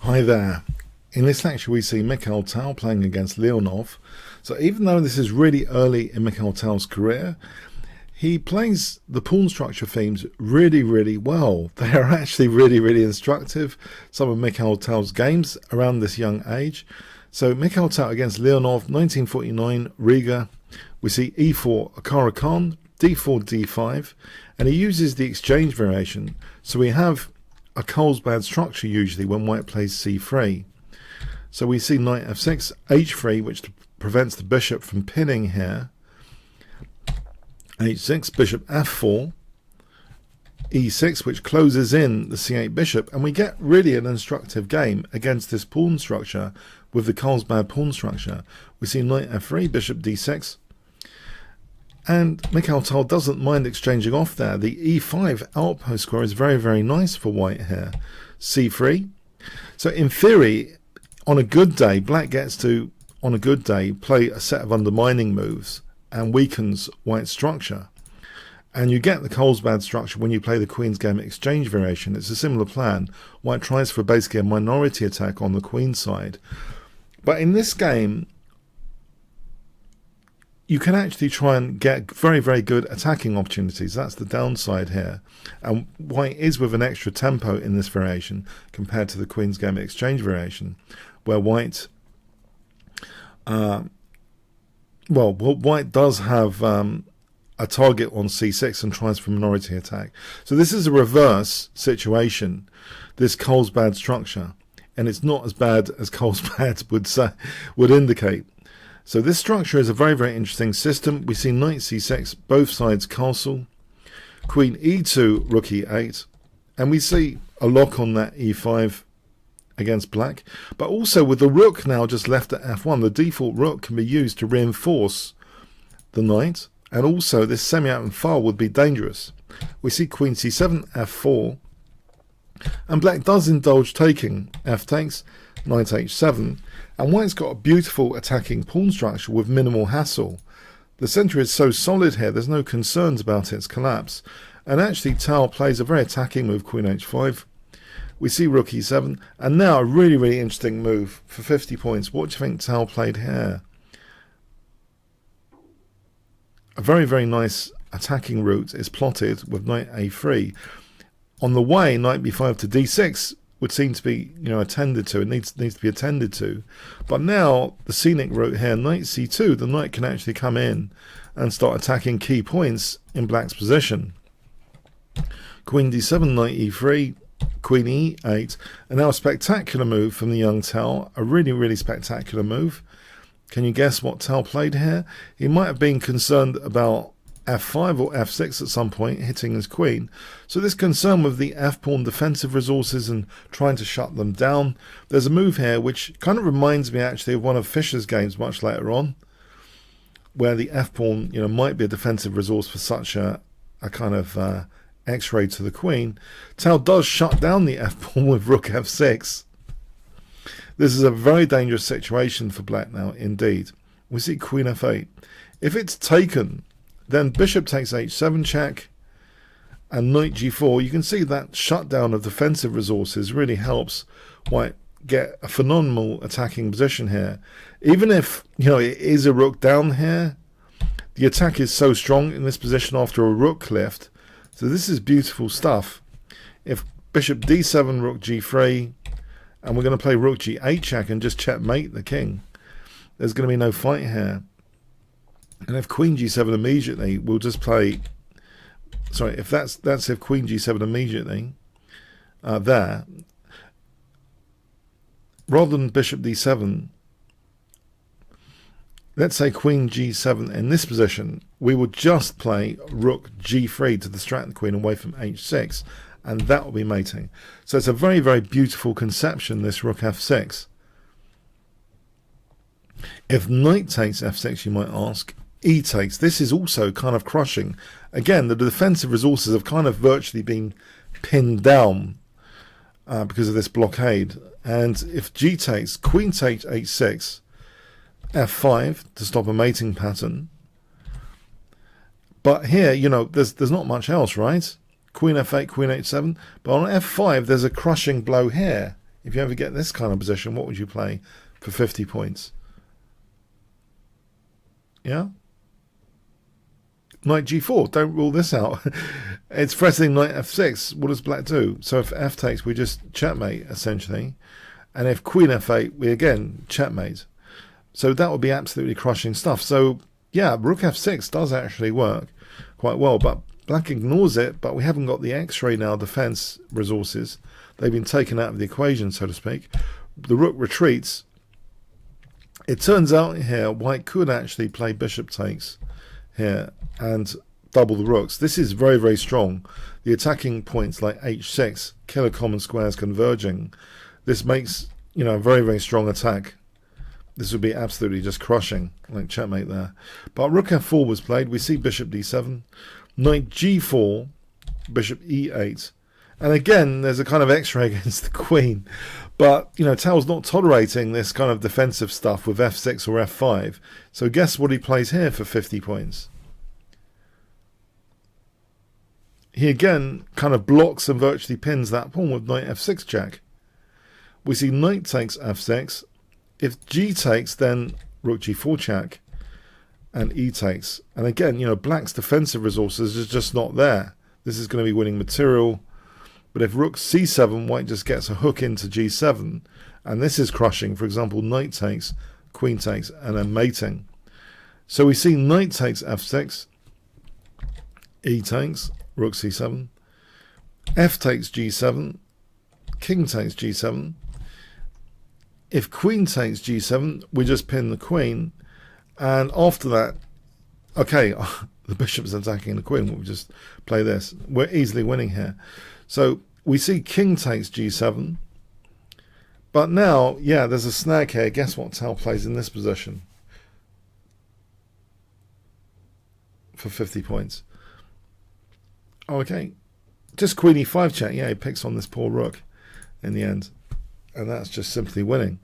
Hi there. In this lecture we see Mikhail Tal playing against Leonov. So even though this is really early in Mikhail Tal's career, he plays the pawn structure themes really well. They are actually really instructive, some of Mikhail Tal's games around this young age. So Mikhail Tal against Leonov, 1949, Riga. We see e4, a Caro-Kann, d4, d5, and he uses the exchange variation. So we have a Carlsbad structure usually when white plays c3. So we see knight f6, h3, which prevents the bishop from pinning here. h6, bishop f4, e6, which closes in the c8 bishop, and we get really an instructive game against this pawn structure with the Carlsbad pawn structure. We see knight f3, bishop d6, and Mikhail Tal doesn't mind exchanging off there. The e5 outpost square is very nice for white here. c3. So in theory, on a good day, black gets to, on a good day, play a set of undermining moves and weakens white's structure. And you get the Carlsbad structure when you play the Queen's Game exchange variation. It's a similar plan. White tries for basically a minority attack on the Queen's side. But in this game, you can actually try and get very good attacking opportunities. That's the downside here. And white is with an extra tempo in this variation compared to the Queen's Game exchange variation, where white, white does have a target on c6 and tries for minority attack. So this is a reverse situation, this Carlsbad structure, and it's not as bad as Carlsbad would indicate. So this structure is a very interesting system. We see knight c6, both sides castle, queen e2, rook e8, and we see a lock on that e5 against black. But also with the rook now just left at f1, the default rook can be used to reinforce the knight, and also this semi-open file would be dangerous. We see queen c7, f4, and black does indulge taking, f takes, knight h7, and white's got a beautiful attacking pawn structure with minimal hassle. The centre is so solid here, there's no concerns about its collapse. And actually Tal plays a very attacking move, queen h5. We see rook e7, and now a really interesting move for 50 points. What do you think Tal played here? A very nice attacking route is plotted with knight a3. On the way, knight b5 to d6 would seem to be, attended to. It needs to be attended to. But now the scenic route here, knight c2, the knight can actually come in and start attacking key points in black's position. Queen d7, knight e3, queen e8, and now a spectacular move from the young Tal, a really spectacular move. Can you guess what Tal played here? He might have been concerned about f5 or f6 at some point, hitting his queen. So this concern with the f-pawn defensive resources and trying to shut them down. There's a move here which kind of reminds me actually of one of Fischer's games much later on, where the f-pawn might be a defensive resource for such a kind of x-ray to the queen. Tal does shut down the f-pawn with rook f6. This is a very dangerous situation for black now indeed. We see queen f8. If it's taken, then bishop takes h7 check and knight g4. You can see that shutdown of defensive resources really helps white get a phenomenal attacking position here. Even if it is a rook down here, the attack is so strong in this position after a rook lift. So this is beautiful stuff. If bishop d7, rook g3, and we're going to play rook g8 check and just checkmate the king, there's going to be no fight here. And if queen g7 immediately, we'll just play, sorry, if that's if queen g7 immediately, there, rather than bishop d7, let's say queen g7 in this position, we would just play rook g3 to distract the queen away from h6, and that will be mating. So it's a very beautiful conception, this rook f6. If knight takes f6, you might ask, e takes. This is also kind of crushing. Again, the defensive resources have kind of virtually been pinned down because of this blockade. And if g takes, queen takes h6, f5 to stop a mating pattern. But here, there's not much else, right? Queen f8, queen h7. But on f5, there's a crushing blow here. if you ever get this kind of position, what would you play for 50 points? Yeah? Knight g4, don't rule this out. It's threatening knight f6. What does black do? So if f takes, we just checkmate, essentially. And if queen f8, we again checkmate. So that would be absolutely crushing stuff. So, yeah, rook f6 does actually work quite well, but black ignores it, but we haven't got the x-ray now defense resources. They've been taken out of the equation, so to speak. The rook retreats. It turns out here white could actually play bishop takes here and double the rooks. This is very, very strong. The attacking points like h6, killer common squares converging. This makes, you know, a very, very strong attack. This would be absolutely just crushing, like checkmate there. But rook f4 was played. We see bishop d7, knight g4, bishop e8. And again, there's a kind of x-ray against the queen. But, you know, Tal's not tolerating this kind of defensive stuff with f6 or f5. So guess what he plays here for 50 points? He again kind of blocks and virtually pins that pawn with knight f6 check. We see knight takes f6. If g takes, then rook g4 check and e takes. And again, you know, black's defensive resources is just not there. This is going to be winning material. But if rook c7, white just gets a hook into g7, and this is crushing. For example, knight takes, queen takes, and then mating. So we see knight takes f6, e takes, rook c7, f takes g7, king takes g7. If queen takes g7, we just pin the queen, and after that, okay, the bishop's attacking the queen. We'll just play this. We're easily winning here. So we see king takes g7. But now, yeah, there's a snag here. Guess what Tal plays in this position for 50 points? Oh, okay. Just queen e5 check. Yeah, he picks on this poor rook in the end. And that's just simply winning.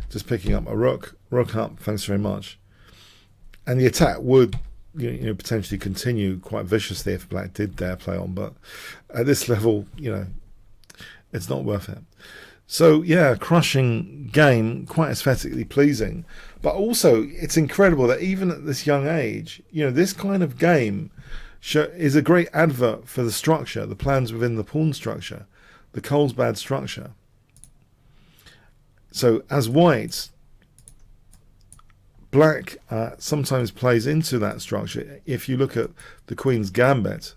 Just picking up a rook. Rook up, thanks very much. And the attack would potentially continue quite viciously if black did dare play on, but at this level, you know, it's not worth it. So yeah, crushing game, quite aesthetically pleasing, but also it's incredible that even at this young age, you know, this kind of game is a great advert for the structure, the plans within the pawn structure, the Carlsbad structure. So as white, black sometimes plays into that structure. If you look at the Queen's Gambit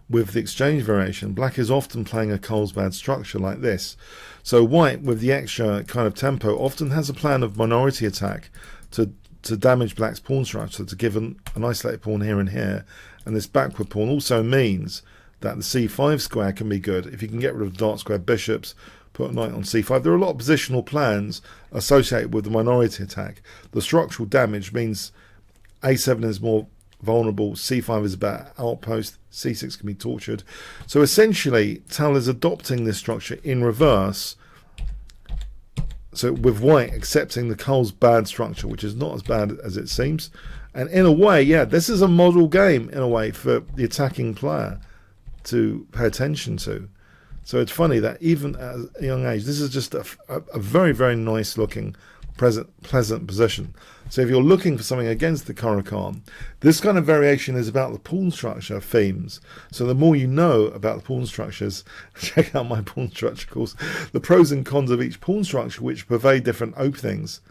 with the exchange variation, black is often playing a Carlsbad structure like this. So white, with the extra kind of tempo, often has a plan of minority attack to damage black's pawn structure, to give an isolated pawn here and here. And this backward pawn also means that the c5 square can be good. If you can get rid of dark square bishops, put a knight on c5. There are a lot of positional plans associated with the minority attack. The structural damage means a7 is more vulnerable, c5 is a better outpost, c6 can be tortured. So essentially, Tal is adopting this structure in reverse. So with white accepting the Carlsbad structure, which is not as bad as it seems. And in a way, yeah, this is a model game, in a way, for the attacking player to pay attention to. So it's funny that even at a young age, this is just a very, very nice looking pleasant position. So if you're looking for something against the Caro-Kann, this kind of variation is about the pawn structure themes. So the more you know about the pawn structures, check out my pawn structure course, the pros and cons of each pawn structure, which pervade different openings,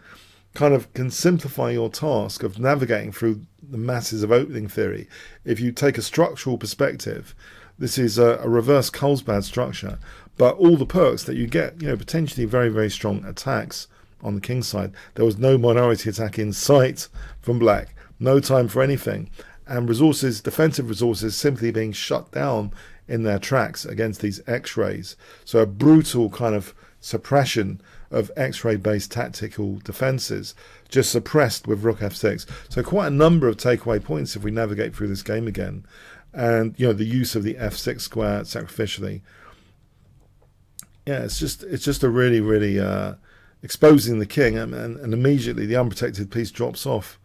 kind of can simplify your task of navigating through the masses of opening theory. If you take a structural perspective, this is a reverse Carlsbad structure, but all the perks that you get, you know, potentially very, very strong attacks on the king's side. There was no minority attack in sight from black, no time for anything, and resources, defensive resources, simply being shut down in their tracks against these X-rays. So a brutal kind of suppression of X-ray based tactical defenses, just suppressed with rook f6. So quite a number of takeaway points if we navigate through this game again. And, you know, the use of the f6 square sacrificially. Yeah, it's just a really, really exposing the king, and immediately the unprotected piece drops off,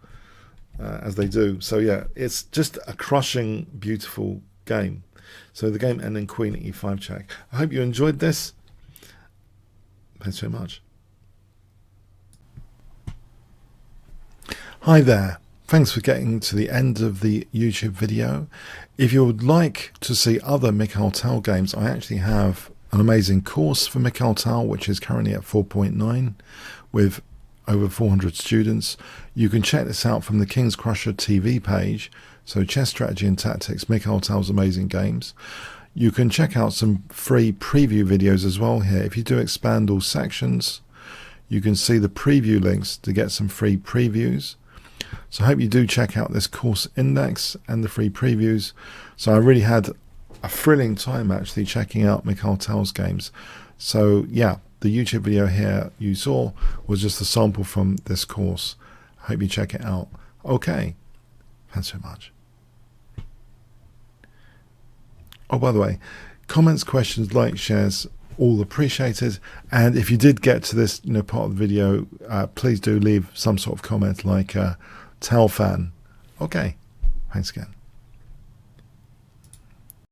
as they do. So yeah, it's just a crushing, beautiful game. So the game ending queen e5 check. I hope you enjoyed this. Thanks very much. Hi there. Thanks for getting to the end of the YouTube video. If you would like to see other Mikhail Tal games, I actually have an amazing course for Mikhail Tal, which is currently at 4.9 with over 400 students. You can check this out from the Kingscrusher TV page. So Chess Strategy and Tactics, Mikhail Tal's amazing games. You can check out some free preview videos as well here. If you do expand all sections, you can see the preview links to get some free previews. So I hope you do check out this course index and the free previews. So I really had a thrilling time actually checking out Mikhail Tal's games. So yeah, the YouTube video here you saw was just a sample from this course. I hope you check it out. Okay, thanks so much. Oh, by the way, comments, questions, likes, shares, all appreciated. And if you did get to this part of the video, please do leave some sort of comment like Tal fan. Okay, thanks again.